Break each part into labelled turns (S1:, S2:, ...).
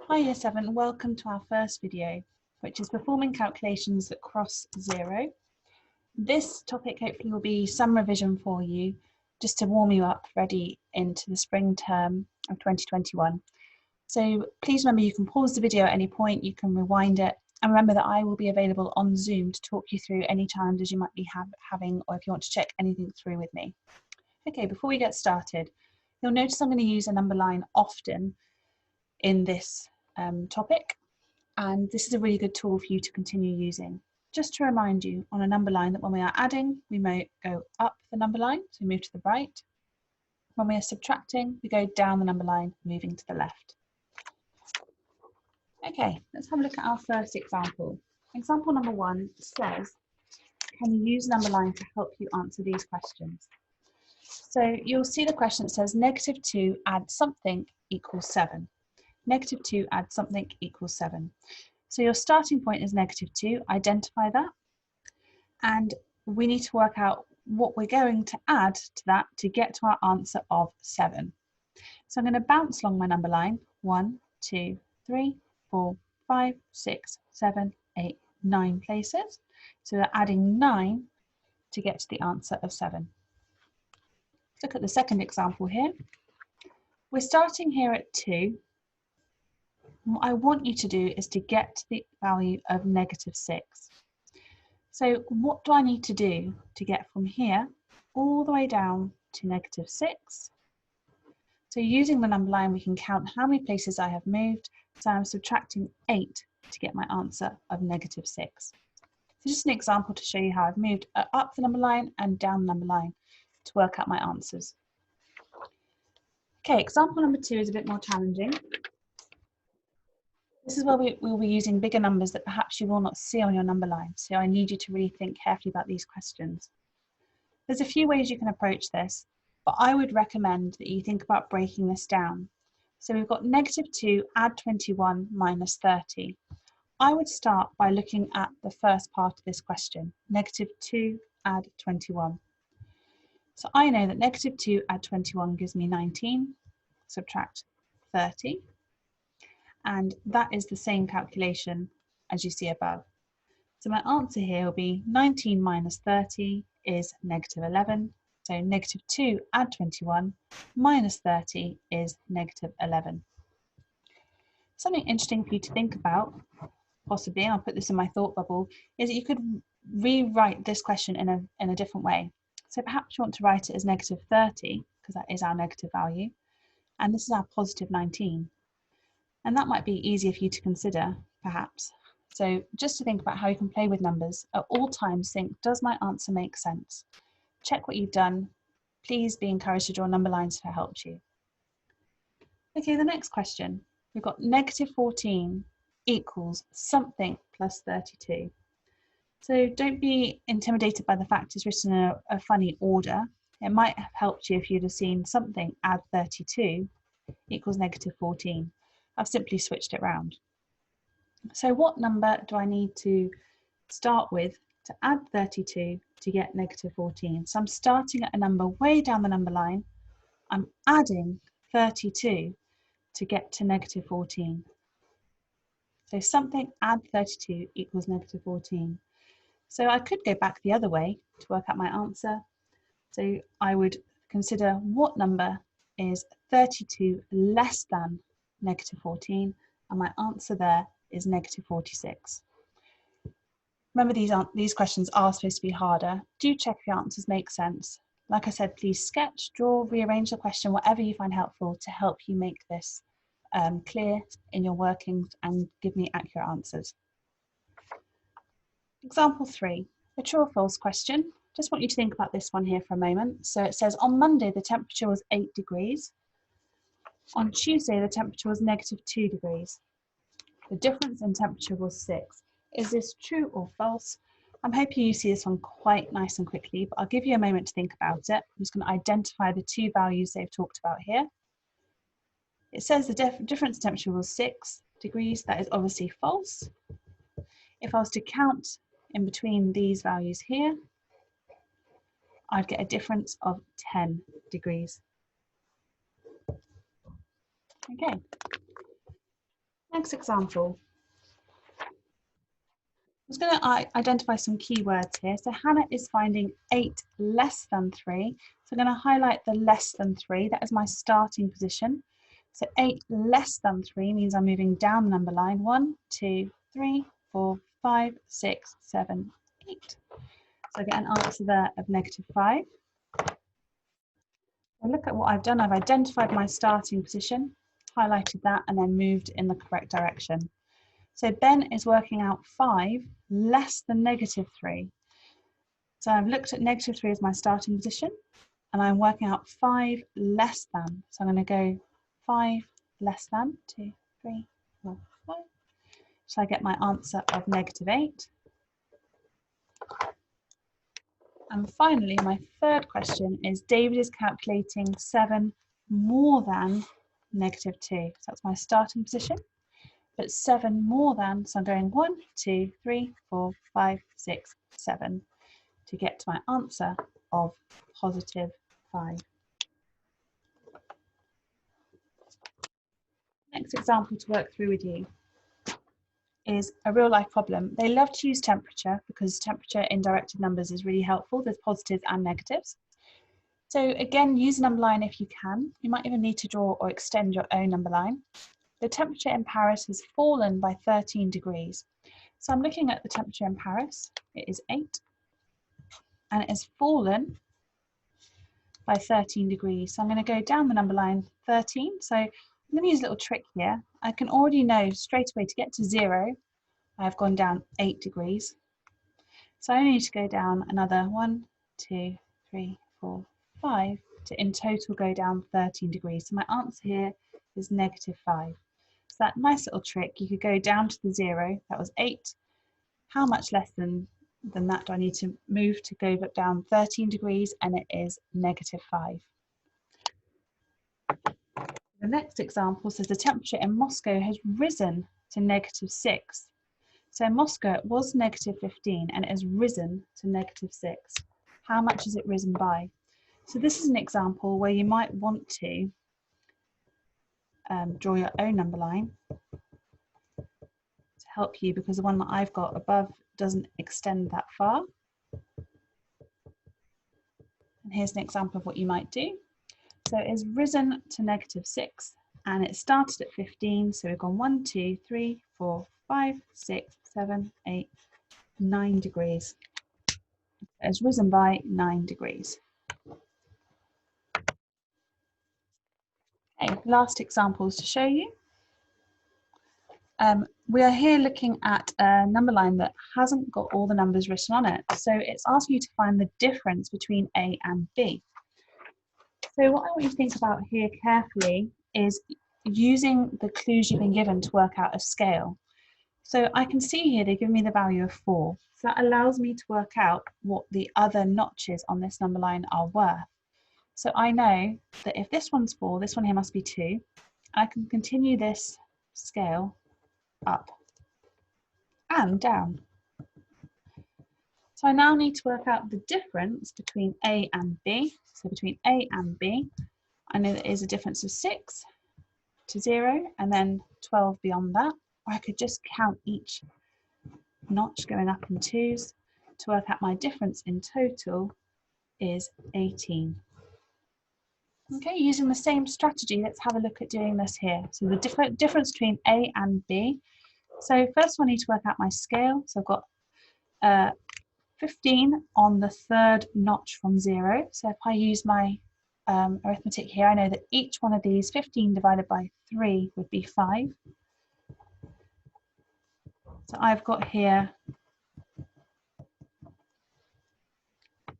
S1: Hi Year 7, welcome to our first video, which is performing calculations that cross zero. This topic hopefully will be some revision for you, just to warm you up ready into the spring term of 2021. So please remember you can pause the video at any point, you can rewind it, and remember that I will be available on Zoom to talk you through any challenges you might be having, or if you want to check anything through with me. Okay, before we get started, you'll notice I'm going to use a number line often in this topic, and this is a really good tool for you to continue using. Just to remind you on a number line that when we are adding, we may go up the number line, so we move to the right. When we are subtracting, we go down the number line, moving to the left. Okay, let's have a look at our first example. Example number 1 says, can you use number line to help you answer these questions? So you'll see the question that says -2 add something equals 7. -2 add something equals 7. So your starting point is -2, identify that, and we need to work out what we're going to add to that to get to our answer of 7. So I'm going to bounce along my number line, 1, 2, 3, 4, 5, 6, 7, 8, 9 places. So we're adding 9 to get to the answer of 7. Let's look at the second example here. We're starting here at 2. What I want you to do is to get to the value of -6. So what do I need to do to get from here all the way down to -6? So using the number line, we can count how many places I have moved. So I'm subtracting 8 to get my answer of -6. So just an example to show you how I've moved up the number line and down the number line to work out my answers. Okay, example number 2 is a bit more challenging. This is where we will be using bigger numbers that perhaps you will not see on your number line. So I need you to really think carefully about these questions. There's a few ways you can approach this, but I would recommend that you think about breaking this down. So we've got -2 add 21 minus 30. I would start by looking at the first part of this question, -2 add 21. So I know that -2 add 21 gives me 19, subtract 30. And that is the same calculation as you see above. So my answer here will be 19 minus 30 is -11. So -2 add 21 minus 30 is -11. Something interesting for you to think about, possibly, and I'll put this in my thought bubble, is that you could rewrite this question in a different way. So perhaps you want to write it as -30, because that is our negative value, and this is our positive 19. And that might be easier for you to consider, perhaps. So just to think about how you can play with numbers, at all times think, does my answer make sense? Check what you've done. Please be encouraged to draw number lines if it helped you. Okay, the next question. We've got -14 equals something plus 32. So don't be intimidated by the fact it's written in a funny order. It might have helped you if you'd have seen something add 32 equals -14. I've simply switched it around. So what number do I need to start with to add 32 to get -14? So I'm starting at a number way down the number line. I'm adding 32 to get to -14. So something add 32 equals -14. So I could go back the other way to work out my answer. So I would consider what number is 32 less than -14, and my answer there is -46. Remember, these questions are supposed to be harder. Do check if your answers make sense. Like I said, please sketch, draw, rearrange the question, whatever you find helpful to help you make this clear in your workings and give me accurate answers. Example 3, a true or false question. Just want you to think about this one here for a moment. So it says, on Monday, the temperature was 8 degrees. On Tuesday, the temperature was -2 degrees. The difference in temperature was 6. Is this true or false? I'm hoping you see this one quite nice and quickly, but I'll give you a moment to think about it. I'm just going to identify the two values they've talked about here. It says the difference in temperature was 6 degrees. That is obviously false. If I was to count in between these values here, I'd get a difference of 10 degrees. Okay. Next example. I was going to identify some keywords here. So Hannah is finding 8 less than 3. So I'm going to highlight the less than 3. That is my starting position. So 8 less than 3 means I'm moving down the number line. 1, 2, 3, 4, 5, 6, 7, 8. So I get an answer there of -5. So look at what I've done. I've identified my starting position, highlighted that, and then moved in the correct direction. So Ben is working out 5 less than -3. So I've looked at -3 as my starting position, and I'm working out 5 less than. So I'm going to go 5 less than 2, 3, 4, 5. So I get my answer of -8. And finally, my third question is David is calculating 7 more than -2. So that's my starting position. But 7 more than, so I'm going 1, 2, 3, 4, 5, 6, 7 to get to my answer of +5. Next example to work through with you is a real life problem. They love to use temperature because temperature in directed numbers is really helpful. There's positives and negatives. So again, use a number line if you can. You might even need to draw or extend your own number line. The temperature in Paris has fallen by 13 degrees. So I'm looking at the temperature in Paris. It is 8. And it has fallen by 13 degrees. So I'm going to go down the number line 13. So I'm going to use a little trick here. I can already know straight away to get to 0, I've gone down 8 degrees. So I only need to go down another 1, 2, 3, 4, 5 to in total go down 13 degrees. So my answer here is -5. So that nice little trick, you could go down to the 0, that was 8. How much less than that do I need to move to go down 13 degrees? And it is -5. The next example says the temperature in Moscow has risen to -6. So in Moscow it was -15 and it has risen to -6. How much has it risen by? So this is an example where you might want to draw your own number line to help you, because the one that I've got above doesn't extend that far. And here's an example of what you might do. So it has risen to -6 and it started at 15. So we've gone 1, 2, 3, 4, 5, 6, 7, 8, 9 degrees. It has risen by 9 degrees. Okay, last examples to show you. We are here looking at a number line that hasn't got all the numbers written on it. So it's asking you to find the difference between A and B. So what I want you to think about here carefully is using the clues you've been given to work out a scale. So I can see here they give me the value of 4. So that allows me to work out what the other notches on this number line are worth. So I know that if this one's 4, this one here must be 2. I can continue this scale up and down. So I now need to work out the difference between A and B. So between A and B, I know there is a difference of 6 to 0 and then 12 beyond that. Or I could just count each notch going up in 2s to work out my difference in total is 18. Okay, using the same strategy, let's have a look at doing this here. So the difference between A and B. So first I need to work out my scale. So I've got 15 on the third notch from 0. So if I use my arithmetic here, I know that each one of these, 15 divided by 3 would be 5. So I've got here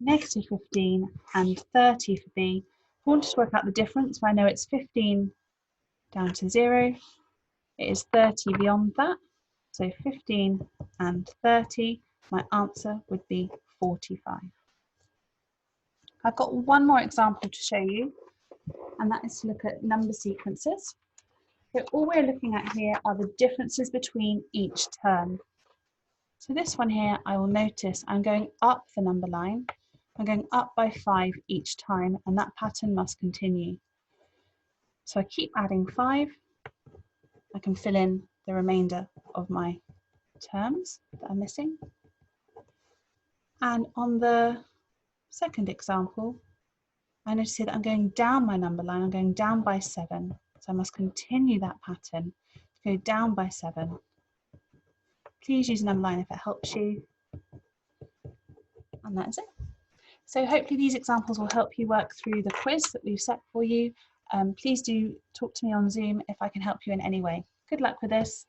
S1: -15 and 30 for B. I want to work out the difference. I know it's 15 down to 0. It is 30 beyond that. So 15 and 30, my answer would be 45. I've got one more example to show you, and that is to look at number sequences. So all we're looking at here are the differences between each term. So this one here, I will notice I'm going up the number line. I'm going up by 5 each time, and that pattern must continue. So I keep adding 5. I can fill in the remainder of my terms that are missing. And on the second example, I notice here that I'm going down my number line, I'm going down by 7. So I must continue that pattern to go down by 7. Please use a number line if it helps you. And that's it. So hopefully these examples will help you work through the quiz that we've set for you. Please do talk to me on Zoom if I can help you in any way. Good luck with this.